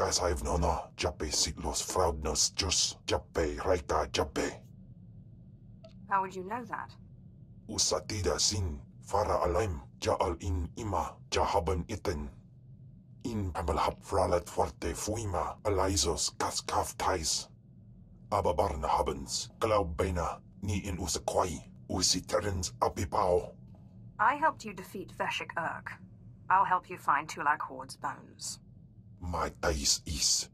I've nona, jape siglos fraudnos jus, jape raika jape. How would you know that? Usatida sin, fara alaim, jaal in ima, jahaban iten. In pamalhap fralet fuerte fuima, alaizos kaskaf tais. Ababarna habens, glaubena, ni in usakwai, usiterens apipao. I helped you defeat Veshik Urk. I'll help you find Tulak Horde's bones. My tais is.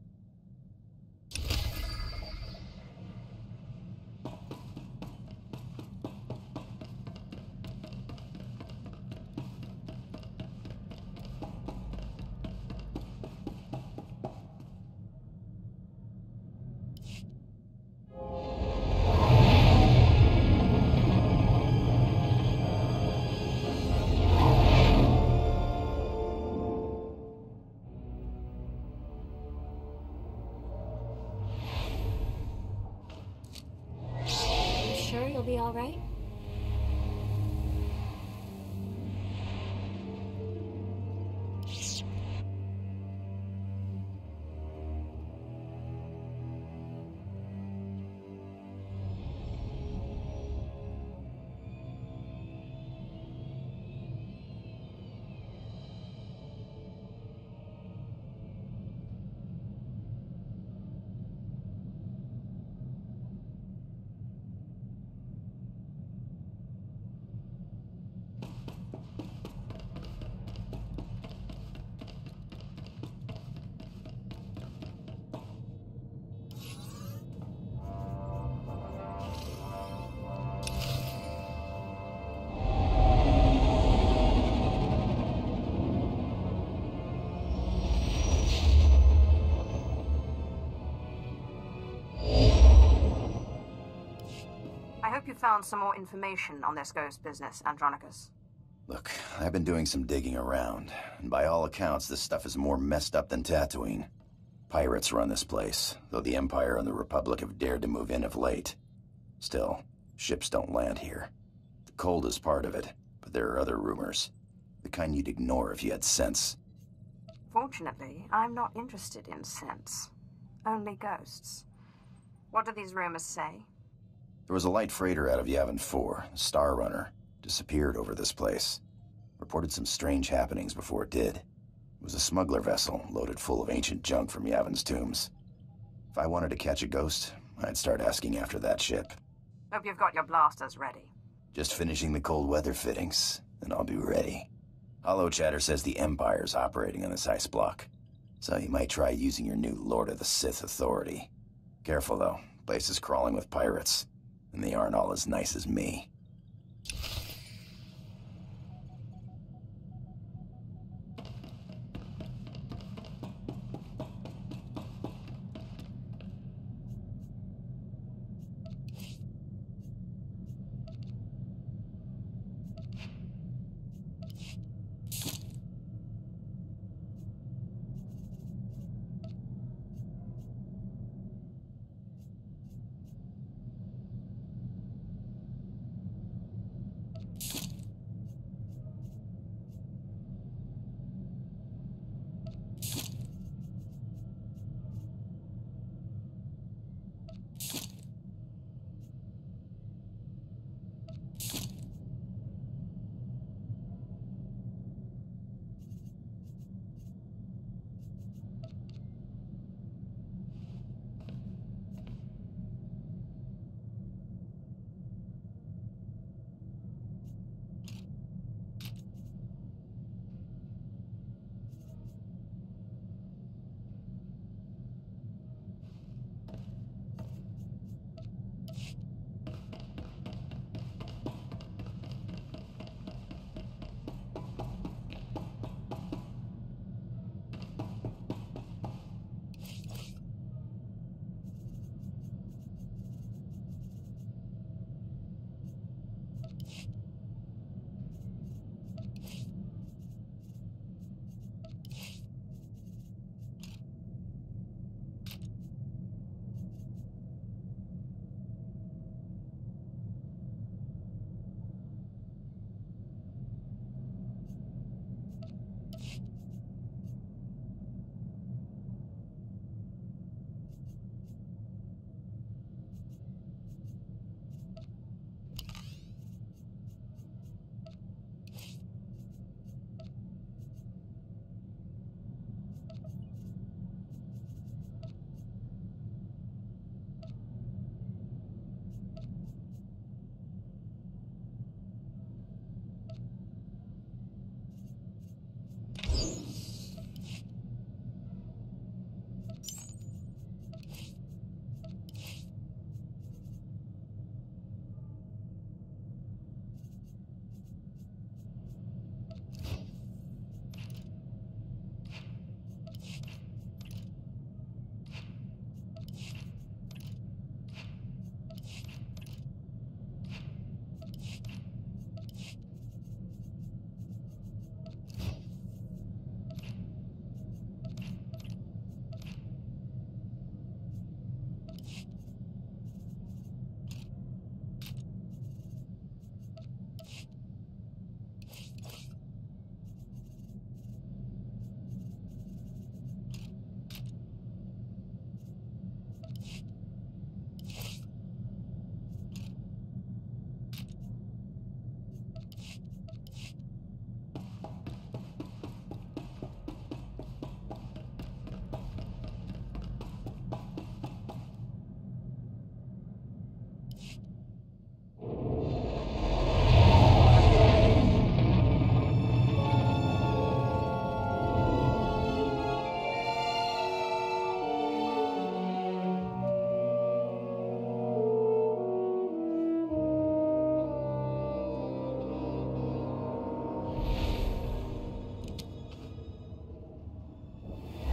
Sure you'll be all right? I hope you found some more information on this ghost business, Andronicus. Look, I've been doing some digging around, and by all accounts, this stuff is more messed up than Tatooine. Pirates run this place, though the Empire and the Republic have dared to move in of late. Still, ships don't land here. The cold is part of it, but there are other rumors. The kind you'd ignore if you had sense. Fortunately, I'm not interested in sense. Only ghosts. What do these rumors say? There was a light freighter out of Yavin 4, the Star Runner, disappeared over this place. Reported some strange happenings before it did. It was a smuggler vessel loaded full of ancient junk from Yavin's tombs. If I wanted to catch a ghost, I'd start asking after that ship. Hope you've got your blasters ready. Just finishing the cold weather fittings, and I'll be ready. Hollow Chatter says the Empire's operating on this ice block, so you might try using your new Lord of the Sith authority. Careful though, place is crawling with pirates, and they aren't all as nice as me.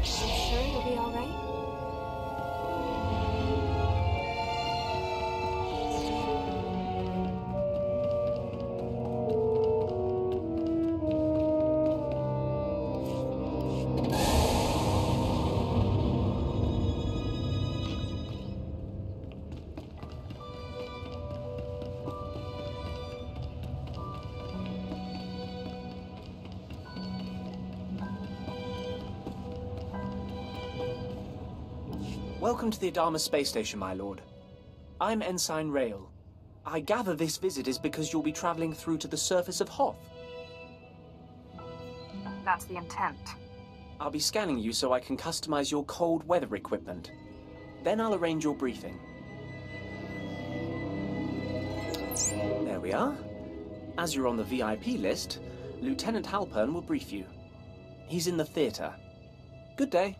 Sure you'll be all right? Welcome to the Adama space station, my lord. I'm Ensign Rail. I gather this visit is because you'll be traveling through to the surface of Hoth. That's the intent. I'll be scanning you so I can customize your cold weather equipment. Then I'll arrange your briefing. There we are. As you're on the VIP list, Lieutenant Halpern will brief you. He's in the theater. Good day.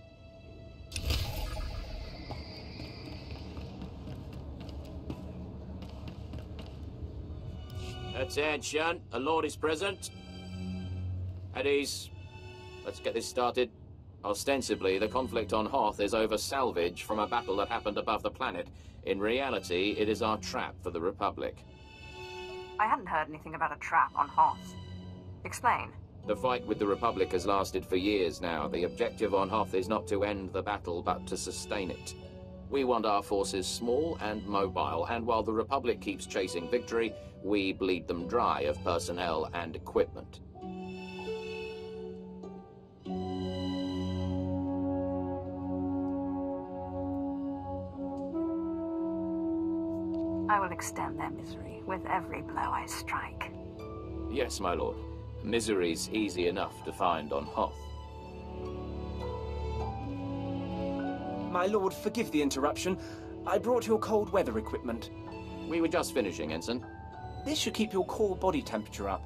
Attention, a lord is present. At ease. Let's get this started. Ostensibly, the conflict on Hoth is over salvage from a battle that happened above the planet. In reality, it is our trap for the Republic. I hadn't heard anything about a trap on Hoth. Explain. The fight with the Republic has lasted for years now. The objective on Hoth is not to end the battle, but to sustain it. We want our forces small and mobile, and while the Republic keeps chasing victory, we bleed them dry of personnel and equipment. I will extend their misery with every blow I strike. Yes, my lord. Misery's easy enough to find on Hoth. My lord, forgive the interruption. I brought your cold weather equipment. We were just finishing, Ensign. This should keep your core body temperature up.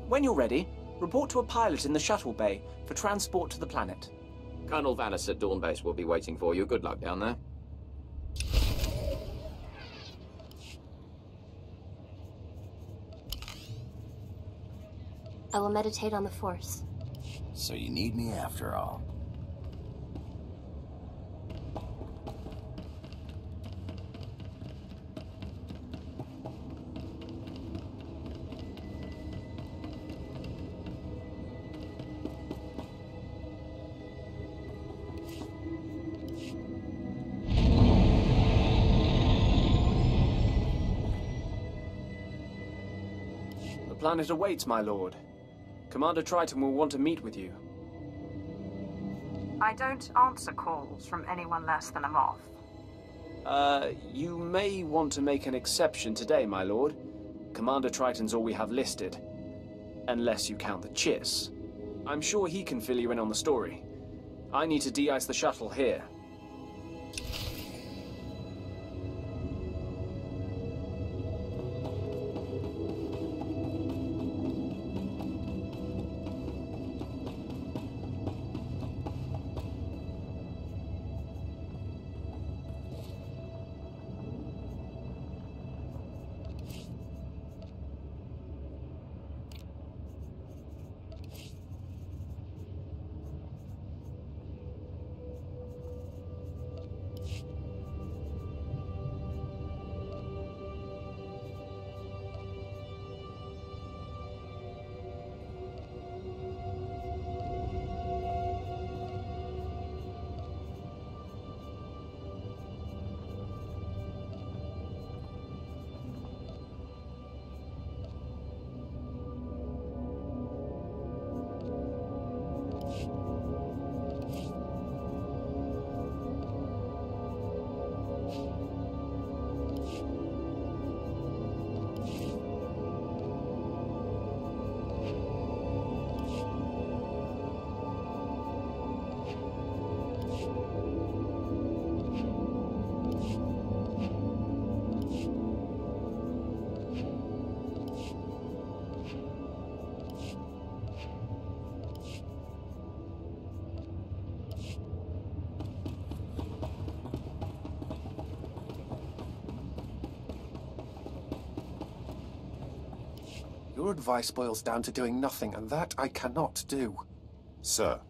When you're ready, report to a pilot in the shuttle bay for transport to the planet. Colonel Vanis at Dawn Base will be waiting for you. Good luck down there. I will meditate on the Force. So you need me after all. The planet awaits, my lord. Commander Triton will want to meet with you. I don't answer calls from anyone less than a Moth. You may want to make an exception today, my lord. Commander Triton's all we have listed. Unless you count the Chiss. I'm sure he can fill you in on the story. I need to de-ice the shuttle here. Your advice boils down to doing nothing, and that I cannot do. Sir,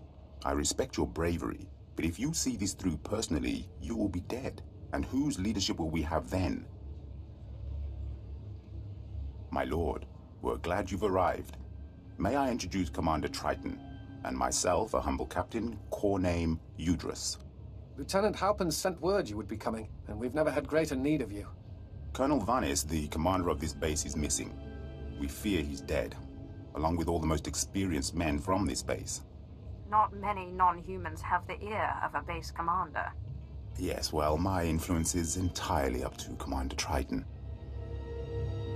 I respect your bravery, but if you see this through personally, you will be dead. And whose leadership will we have then? My lord, we're glad you've arrived. May I introduce Commander Triton, and myself, a humble captain, corps name Udrus. Lieutenant Halpin sent word you would be coming, and we've never had greater need of you. Colonel Vanis, the commander of this base, is missing. We fear he's dead, along with all the most experienced men from this base. Not many non-humans have the ear of a base commander. Yes, well, my influence is entirely up to Commander Triton.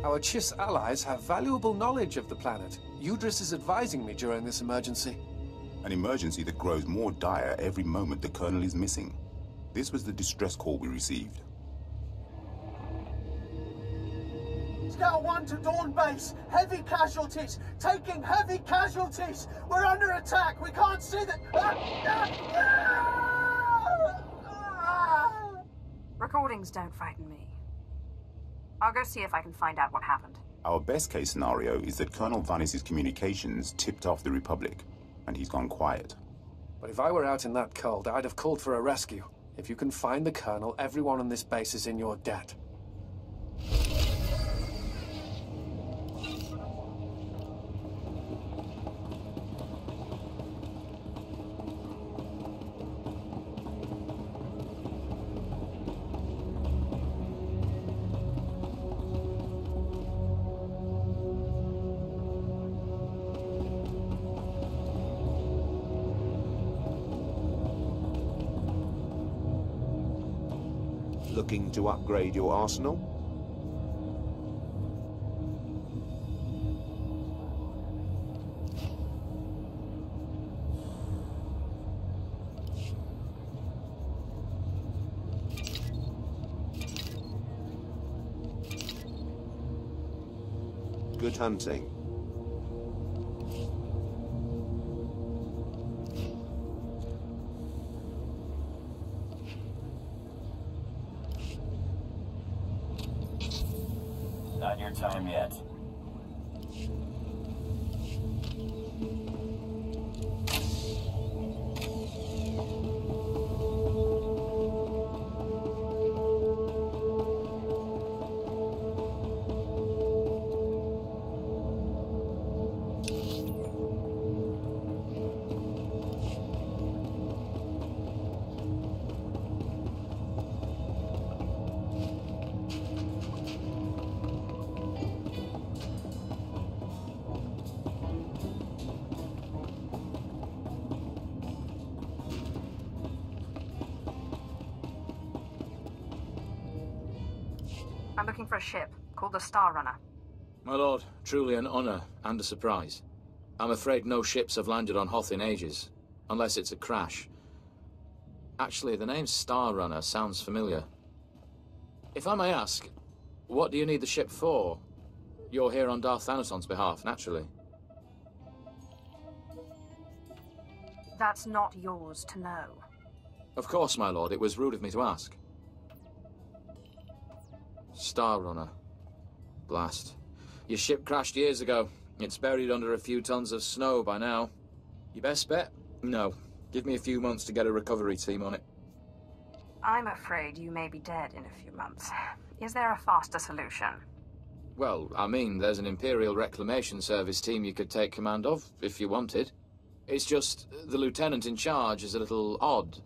Our Chiss allies have valuable knowledge of the planet. Udrus is advising me during this emergency. An emergency that grows more dire every moment the Colonel is missing. This was the distress call we received. Scout 1 to Dawn Base. Heavy casualties. Taking heavy casualties. We're under attack. We can't see the... Recordings don't frighten me. I'll go see if I can find out what happened. Our best case scenario is that Colonel Vanis' communications tipped off the Republic, and he's gone quiet. But if I were out in that cold, I'd have called for a rescue. If you can find the Colonel, everyone on this base is in your debt. Looking to upgrade your arsenal? Good hunting. Not your time yet. I'm looking for a ship called the Star Runner. My lord, truly an honor and a surprise. I'm afraid no ships have landed on Hoth in ages, unless it's a crash. Actually, the name Star Runner sounds familiar. If I may ask, what do you need the ship for? You're here on Darth Thanason's behalf, naturally. That's not yours to know. Of course, my lord. It was rude of me to ask. Star Runner. Blast. Your ship crashed years ago. It's buried under a few tons of snow by now. Your best bet? No. Give me a few months to get a recovery team on it. I'm afraid you may be dead in a few months. Is there a faster solution? Well, I mean, there's an Imperial Reclamation Service team you could take command of, if you wanted. It's just, the lieutenant in charge is a little odd.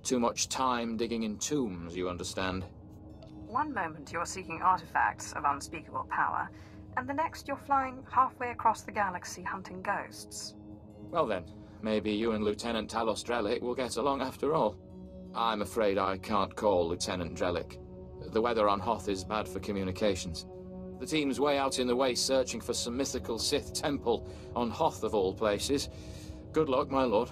Too much time digging in tombs, you understand. One moment you're seeking artifacts of unspeakable power, and the next you're flying halfway across the galaxy hunting ghosts. Well then, maybe you and Lieutenant Talos Drellick will get along after all. I'm afraid I can't call Lieutenant Drellick. The weather on Hoth is bad for communications. The team's way out in the waste searching for some mythical Sith temple on Hoth of all places. Good luck, my lord.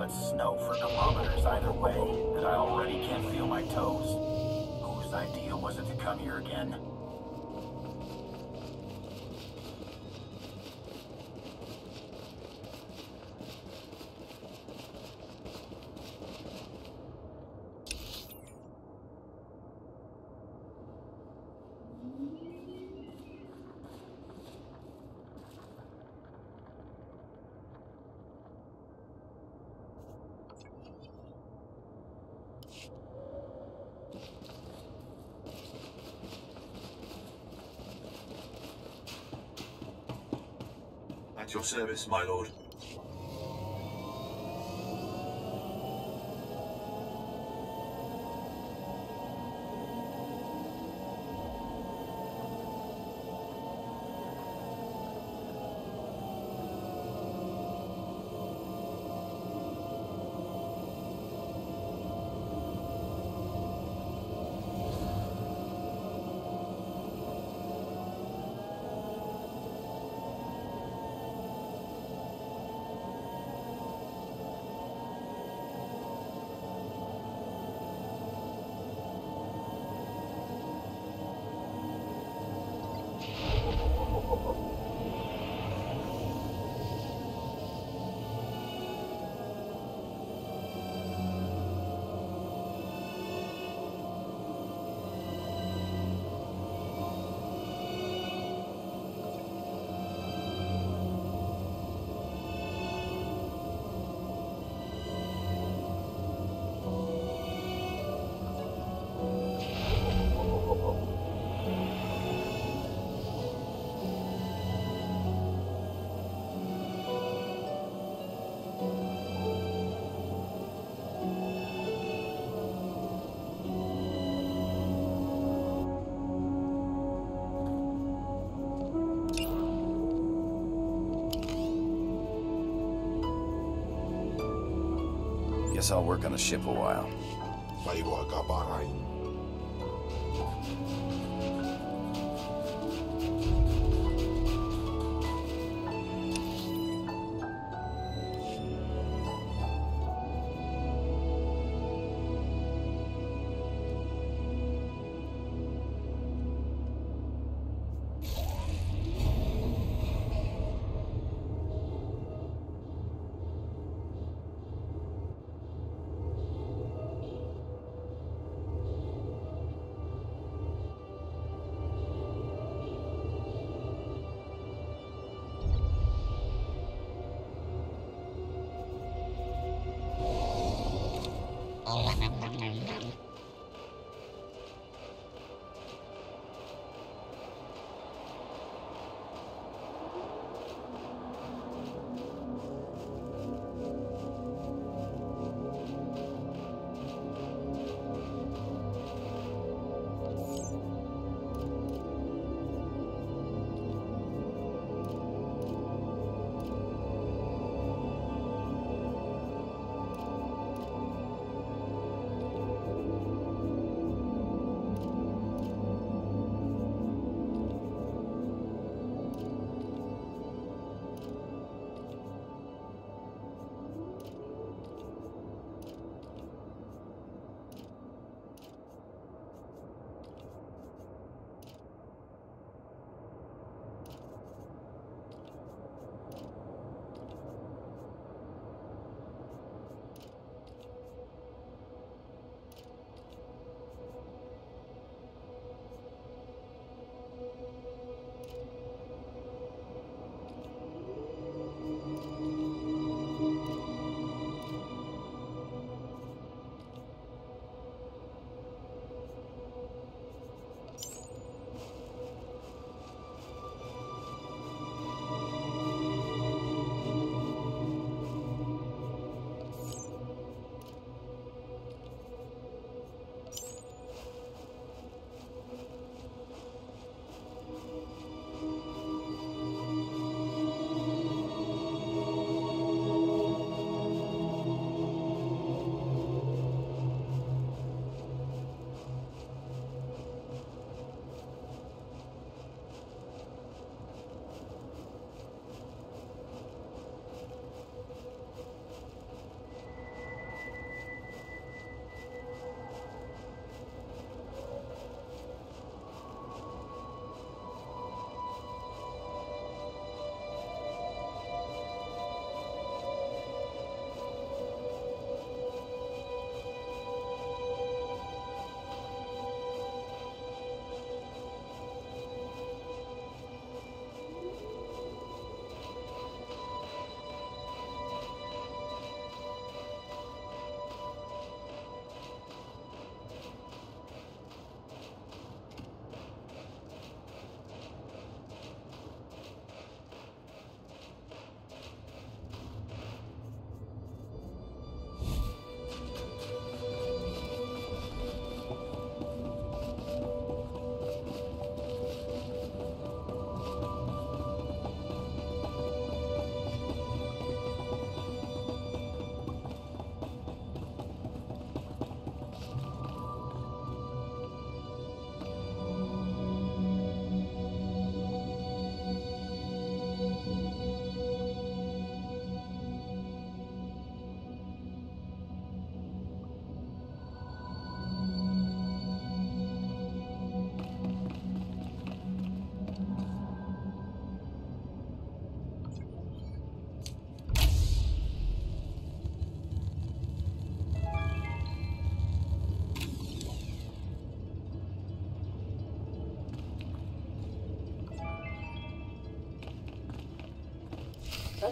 it's snow for kilometers either way, and I already can't feel my toes. Whose idea was it to come here again? At your service, my lord. Guess I'll work on the ship a while. Maiwa Gabarai.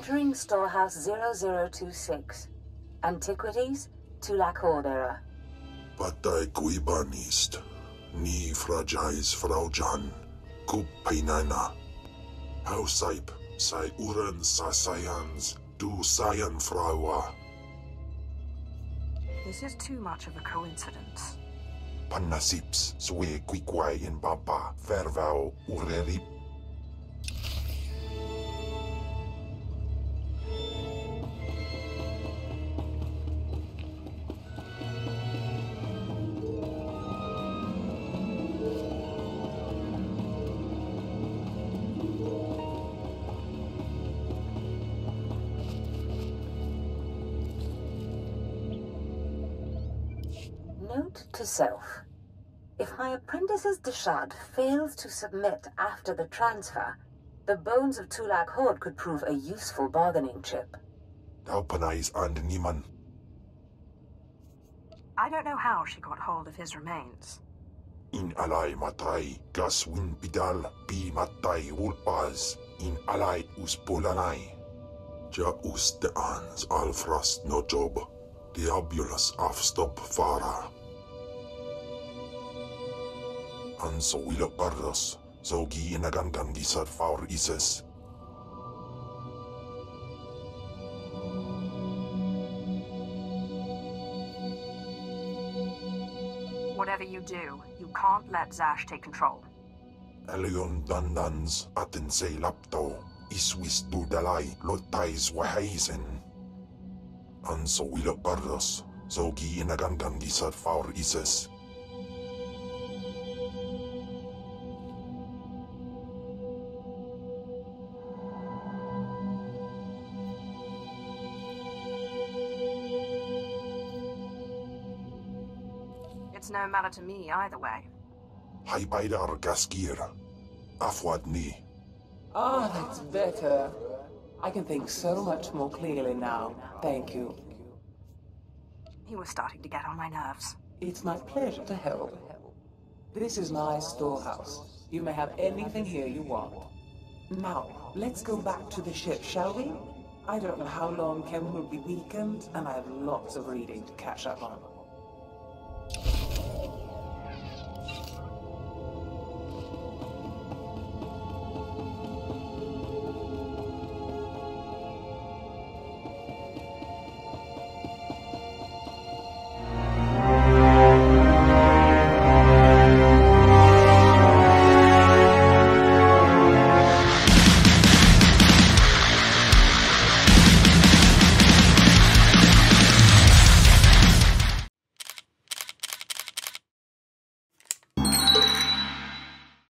Entering Storehouse 0026. Antiquities, Tulak Horde era. Patay kuibanist. Ni fragais fraujan. Kup painana. Hausaip. Sai uren sa sayans. Du sayan fraua. This is too much of a coincidence. Panasips. Swe quiquai in baba. Vervao urerip. Note to self. If my apprentice's Deshad fails to submit after the transfer, the bones of Tulak Horde could prove a useful bargaining chip. Daupanais and Niman. I don't know how she got hold of his remains. In alay matay, gas win pidal, pi matay wulpas, in alay uspulanay. Ja usteans alfrast no job, diabulus afstop fara. Anso wilok pardos, zogi inagandan gisar faur ises. Whatever you do, you can't let Zash take control. Elion dandans atin say lapto, iswis dudalay, lotais wahaisen. Anso wilok pardos, zogi inagandan gisar faur ises. It's no matter to me either way. Haibaidar gaskir, afwadni. Ah, that's better. I can think so much more clearly now. Thank you. He was starting to get on my nerves. It's my pleasure to help. This is my storehouse. You may have anything here you want. Now, let's go back to the ship, shall we? I don't know how long Kem will be weakened, and I have lots of reading to catch up on.